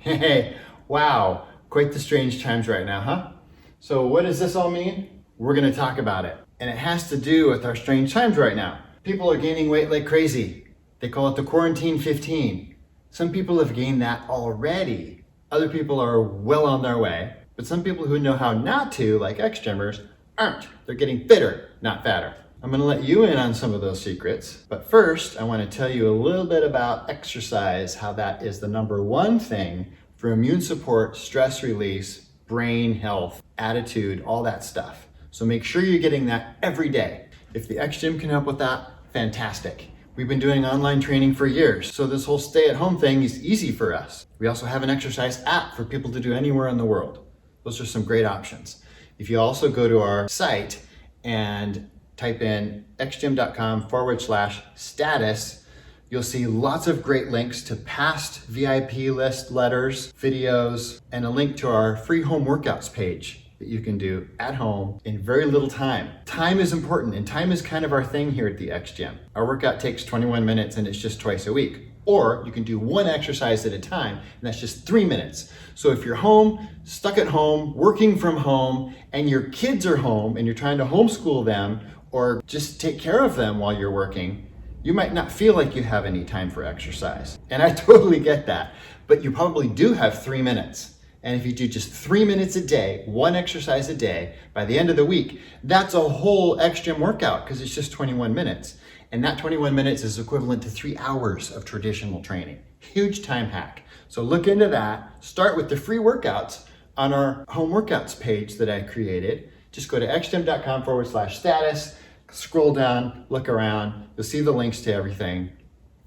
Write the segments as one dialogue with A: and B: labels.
A: Hey, wow, quite the strange times right now, huh? So what does this all mean? We're gonna talk about it. And it has to do with our strange times right now. People are gaining weight like crazy. They call it the quarantine 15. Some people have gained that already. Other people are well on their way. But some people who know how not to, like ex-gymmers, aren't. They're getting fitter, not fatter. I'm gonna let you in on some of those secrets. But first, I wanna tell you a little bit about exercise, how that is the number one thing for immune support, stress release, brain health, attitude, all that stuff. So make sure you're getting that every day. If the X-Gym can help with that, fantastic. We've been doing online training for years, so this whole stay-at-home thing is easy for us. We also have an exercise app for people to do anywhere in the world. Those are some great options. If you also go to our site and type in xgym.com/status, you'll see lots of great links to past VIP list letters, videos, and a link to our free home workouts page that you can do at home in very little time. Time is important, and time is kind of our thing here at the X-Gym. Our workout takes 21 minutes and it's just twice a week. Or you can do one exercise at a time, and that's just 3 minutes. So if you're home, stuck at home, working from home, and your kids are home and you're trying to homeschool them or just take care of them while you're working, you might not feel like you have any time for exercise. And I totally get that, but you probably do have 3 minutes. And if you do just 3 minutes a day, one exercise a day, by the end of the week, that's a whole X-Gym workout because it's just 21 minutes. And that 21 minutes is equivalent to 3 hours of traditional training. Huge time hack. So look into that. Start with the free workouts on our home workouts page that I created. Just go to xgym.com/status, scroll down, look around, you'll see the links to everything,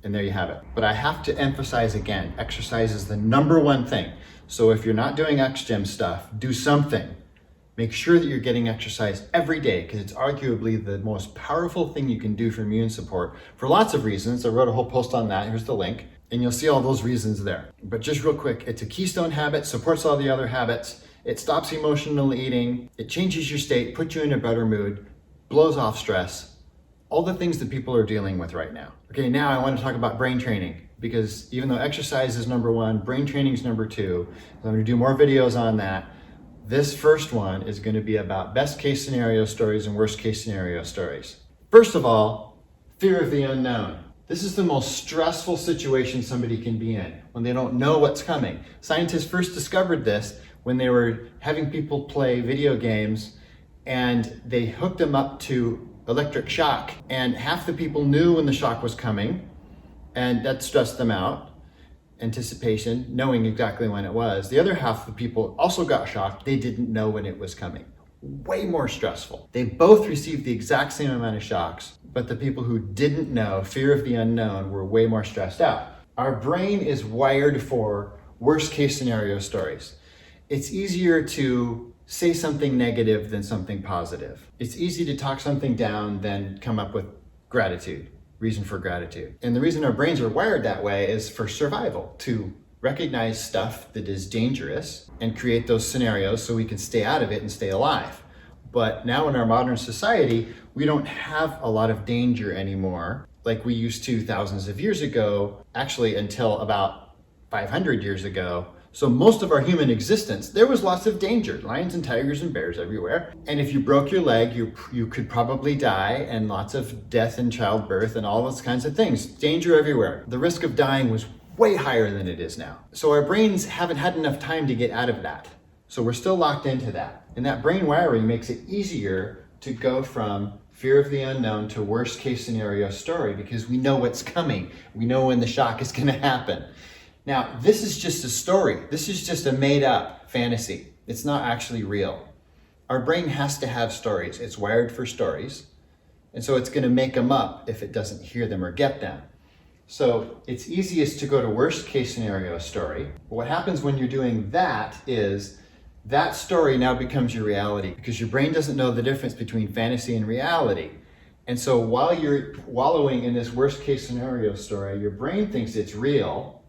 A: and there you have it. But I have to emphasize again, exercise is the number one thing. So if you're not doing X-Gym stuff, do something. Make sure that you're getting exercise every day because it's arguably the most powerful thing you can do for immune support for lots of reasons. I wrote a whole post on that. Here's the link. And you'll see all those reasons there. But just real quick, it's a keystone habit, supports all the other habits. It stops emotional eating. It changes your state, puts you in a better mood, blows off stress, all the things that people are dealing with right now. Okay, now I want to talk about brain training because even though exercise is number one, brain training is number two. So I'm going to do more videos on that. This first one is going to be about best case scenario stories and worst case scenario stories. First of all, fear of the unknown. This is the most stressful situation somebody can be in when they don't know what's coming. Scientists first discovered this when they were having people play video games and they hooked them up to electric shock. And half the people knew when the shock was coming and that stressed them out. Anticipation, knowing exactly when it was. The other half of the people also got shocked. They didn't know when it was coming. Way more stressful. They both received the exact same amount of shocks, but the people who didn't know, fear of the unknown, were way more stressed out. Our brain is wired for worst case scenario stories. It's easier to say something negative than something positive. It's easy to talk something down than come up with gratitude. Reason for gratitude. And the reason our brains are wired that way is for survival, to recognize stuff that is dangerous and create those scenarios so we can stay out of it and stay alive. But now in our modern society, we don't have a lot of danger anymore like we used to thousands of years ago, actually until about 500 years ago. So most of our human existence, there was lots of danger, lions and tigers and bears everywhere. And if you broke your leg, you could probably die, and lots of death and childbirth and all those kinds of things. Danger everywhere. The risk of dying was way higher than it is now. So our brains haven't had enough time to get out of that. So we're still locked into that. And that brain wiring makes it easier to go from fear of the unknown to worst case scenario story because we know what's coming. We know when the shock is gonna happen. Now, this is just a story. This is just a made up fantasy. It's not actually real. Our brain has to have stories. It's wired for stories. And so it's gonna make them up if it doesn't hear them or get them. So it's easiest to go to worst case scenario story. But what happens when you're doing that is that story now becomes your reality because your brain doesn't know the difference between fantasy and reality. And so while you're wallowing in this worst case scenario story, your brain thinks it's real.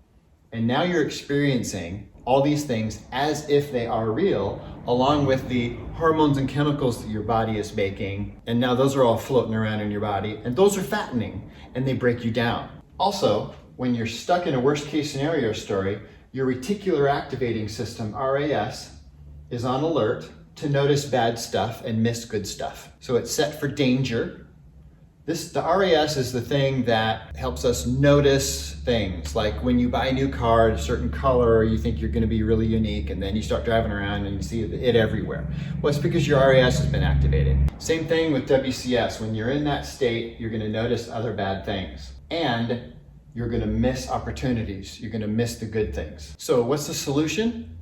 A: And now you're experiencing all these things as if they are real, along with the hormones and chemicals that your body is making. And now those are all floating around in your body, and those are fattening, and they break you down. Also, when you're stuck in a worst case scenario story, your reticular activating system, RAS, is on alert to notice bad stuff and miss good stuff. So it's set for danger. The RAS is the thing that helps us notice things, like when you buy a new car, a certain color, you think you're gonna be really unique, and then you start driving around and you see it everywhere. Well, it's because your RAS has been activated. Same thing with WCS. When you're in that state, you're gonna notice other bad things, and you're gonna miss opportunities. You're gonna miss the good things. So what's the solution?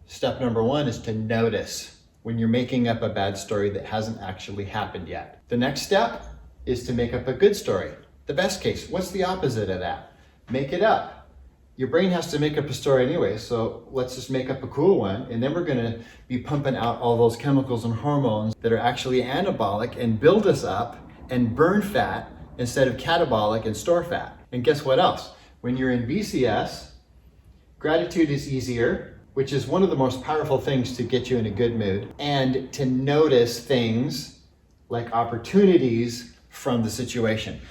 A: Step number one is to notice when you're making up a bad story that hasn't actually happened yet. The next step is to make up a good story. The best case. What's the opposite of that? Make it up. Your brain has to make up a story anyway, so let's just make up a cool one, and then we're gonna be pumping out all those chemicals and hormones that are actually anabolic and build us up and burn fat instead of catabolic and store fat. And guess what else? When you're in BCS, gratitude is easier, which is one of the most powerful things to get you in a good mood, and to notice things like opportunities from the situation.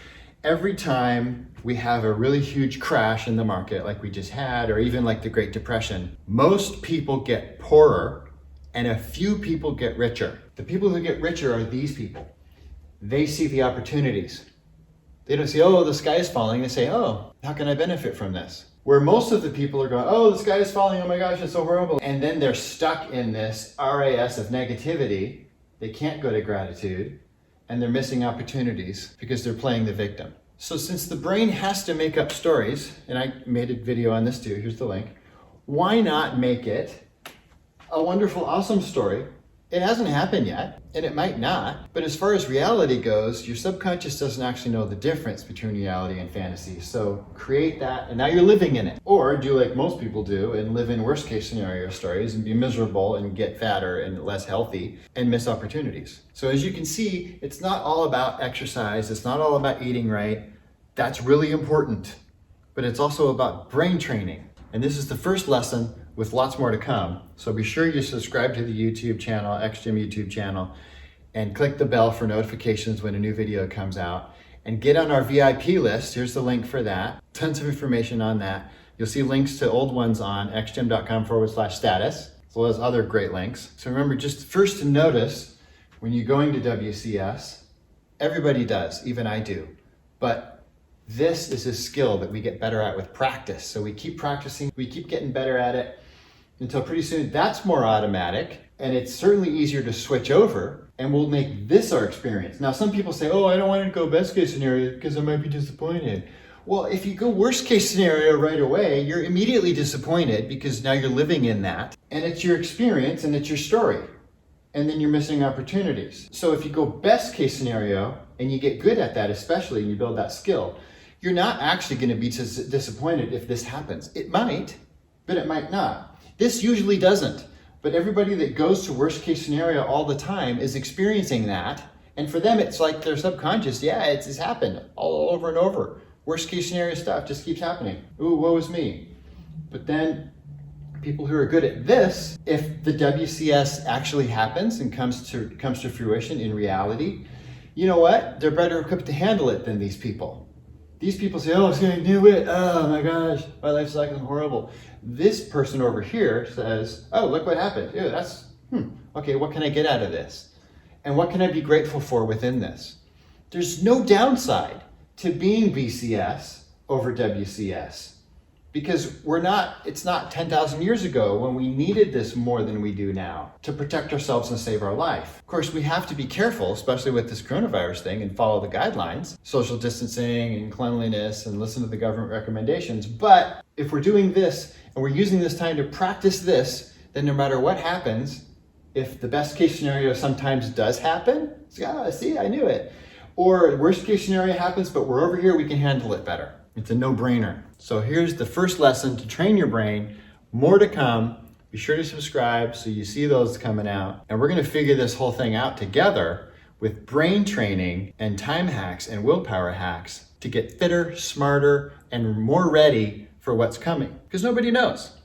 A: Every time we have a really huge crash in the market like we just had, or even like the Great Depression, most people get poorer and a few people get richer. The people who get richer are these people. They see the opportunities. They don't say, oh, the sky is falling. They say, oh, how can I benefit from this? Where most of the people are going, oh, the sky is falling. Oh my gosh, it's so horrible. And then they're stuck in this RAS of negativity. They can't go to gratitude. And they're missing opportunities because they're playing the victim. So since the brain has to make up stories, and I made a video on this too, here's the link, why not make it a wonderful, awesome story? It hasn't happened yet, and it might not, but as far as reality goes, your subconscious doesn't actually know the difference between reality and fantasy. So create that, and now you're living in it. Or do like most people do and live in worst case scenario stories and be miserable and get fatter and less healthy and miss opportunities. So as you can see, it's not all about exercise, it's not all about eating right. That's really important, but it's also about brain training. And this is the first lesson with lots more to come. So be sure you subscribe to the YouTube channel, xgym YouTube channel, and click the bell for notifications when a new video comes out. And get on our VIP list. Here's the link for that. Tons of information on that. You'll see links to old ones on xgym.com/status, as well as other great links. So remember, just first to notice when you're going to WCS, everybody does, even I do. But this is a skill that we get better at with practice. So we keep practicing, we keep getting better at it until pretty soon that's more automatic, and it's certainly easier to switch over, and we'll make this our experience. Now, some people say, oh, I don't want to go best case scenario because I might be disappointed. Well, if you go worst case scenario right away, you're immediately disappointed because now you're living in that, and it's your experience and it's your story. And then you're missing opportunities. So if you go best case scenario and you get good at that, especially, and you build that skill, you're not actually going to be disappointed if this happens. It might, but it might not. This usually doesn't. But everybody that goes to worst case scenario all the time is experiencing that. And for them, it's like their subconscious, yeah, it's happened all over and over. Worst case scenario stuff just keeps happening. Ooh, woe is me. But then people who are good at this, if the WCS actually happens and comes to fruition in reality, you know what? They're better equipped to handle it than these people. These people say, oh, I was going to do it. Oh my gosh, my life's like horrible. This person over here says, oh, look what happened. Ew, that's, okay, what can I get out of this? And what can I be grateful for within this? There's no downside to being BCS over WCS. Because it's not 10,000 years ago when we needed this more than we do now to protect ourselves and save our life. Of course, we have to be careful, especially with this coronavirus thing, and follow the guidelines, social distancing and cleanliness, and listen to the government recommendations. But if we're doing this and we're using this time to practice this, then no matter what happens, if the best case scenario sometimes does happen, it's, see, I knew it. Or worst case scenario happens, but we're over here, we can handle it better. It's a no-brainer. So here's the first lesson to train your brain. More to come. Be sure to subscribe so you see those coming out. And we're going to figure this whole thing out together with brain training and time hacks and willpower hacks to get fitter, smarter, and more ready for what's coming. Because nobody knows.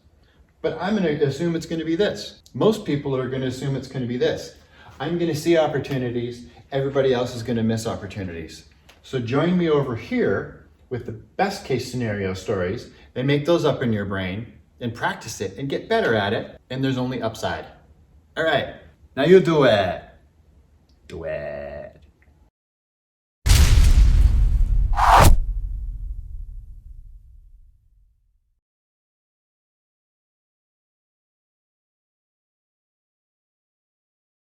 A: But I'm going to assume it's going to be this. Most people are going to assume it's going to be this. I'm going to see opportunities. Everybody else is going to miss opportunities. So join me over here with the best case scenario stories, then make those up in your brain, and practice it and get better at it, and there's only upside. All right, now you do it. Do it.